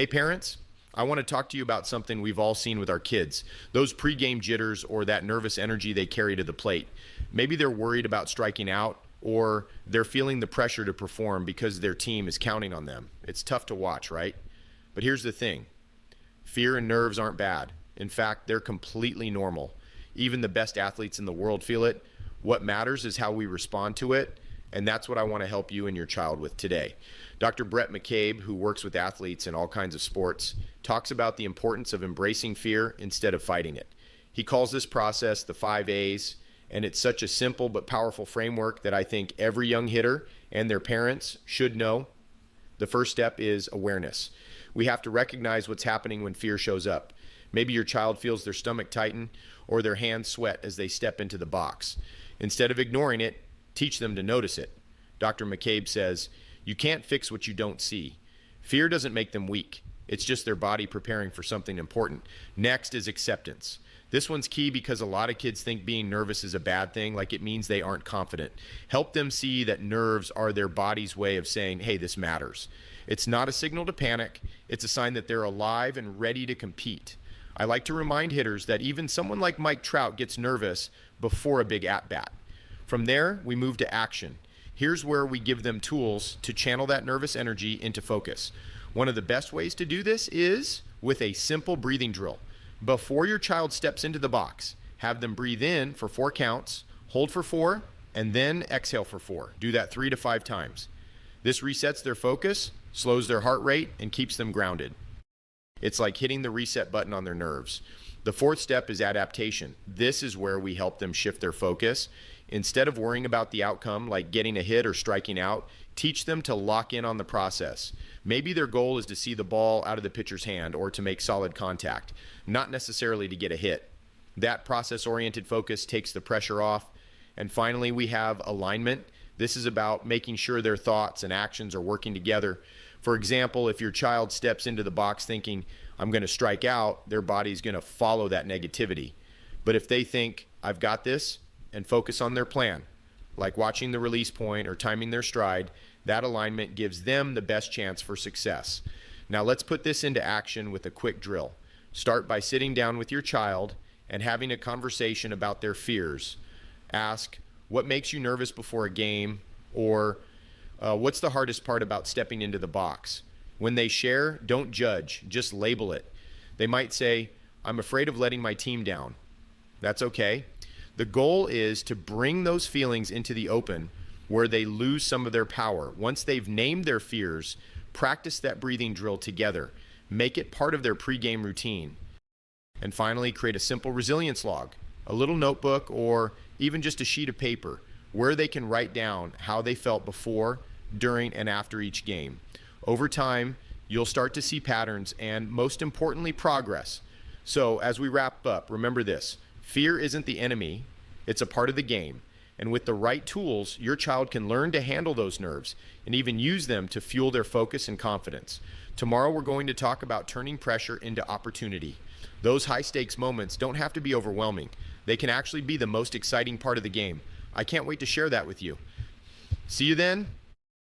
Hey parents, I want to talk to you about something we've all seen with our kids. Those pregame jitters or that nervous energy they carry to the plate. Maybe they're worried about striking out or they're feeling the pressure to perform because their team is counting on them. It's tough to watch, right? But here's the thing. Fear and nerves aren't bad. In fact, they're completely normal. Even the best athletes in the world feel it. What matters is how we respond to it, and that's what I want to help you and your child with today. Dr. Brett McCabe, who works with athletes in all kinds of sports, talks about the importance of embracing fear instead of fighting it. He calls this process the 5 A's, and it's such a simple but powerful framework that I think every young hitter and their parents should know. The first step is awareness. We have to recognize what's happening when fear shows up. Maybe your child feels their stomach tighten or their hands sweat as they step into the box. Instead of ignoring it, teach them to notice it. Dr. McCabe says, you can't fix what you don't see. Fear doesn't make them weak. It's just their body preparing for something important. Next is acceptance. This one's key because a lot of kids think being nervous is a bad thing, like it means they aren't confident. Help them see that nerves are their body's way of saying, hey, this matters. It's not a signal to panic. It's a sign that they're alive and ready to compete. I like to remind hitters that even someone like Mike Trout gets nervous before a big at-bat. From there, we move to action. Here's where we give them tools to channel that nervous energy into focus. One of the best ways to do this is with a simple breathing drill. Before your child steps into the box, have them breathe in for 4 counts, hold for 4, and then exhale for 4. Do that 3 to 5 times. This resets their focus, slows their heart rate, and keeps them grounded. It's like hitting the reset button on their nerves. The 4th step is adaptation. This is where we help them shift their focus. Instead of worrying about the outcome, like getting a hit or striking out, teach them to lock in on the process. Maybe their goal is to see the ball out of the pitcher's hand or to make solid contact, not necessarily to get a hit. That process-oriented focus takes the pressure off. And finally, we have alignment. This is about making sure their thoughts and actions are working together. For example, if your child steps into the box thinking, I'm going to strike out, their body's going to follow that negativity. But if they think, I've got this, and focus on their plan, like watching the release point or timing their stride, that alignment gives them the best chance for success. Now let's put this into action with a quick drill. Start by sitting down with your child and having a conversation about their fears. Ask, what makes you nervous before a game? Or what's the hardest part about stepping into the box? When they share, don't judge, just label it. They might say, I'm afraid of letting my team down. That's okay. The goal is to bring those feelings into the open where they lose some of their power. Once they've named their fears, practice that breathing drill together. Make it part of their pregame routine. And finally, create a simple resilience log, a little notebook, or even just a sheet of paper where they can write down how they felt before, during, and after each game. Over time, you'll start to see patterns and, most importantly, progress. So as we wrap up, remember this. Fear isn't the enemy, it's a part of the game. And with the right tools, your child can learn to handle those nerves and even use them to fuel their focus and confidence. Tomorrow we're going to talk about turning pressure into opportunity. Those high-stakes moments don't have to be overwhelming. They can actually be the most exciting part of the game. I can't wait to share that with you. See you then.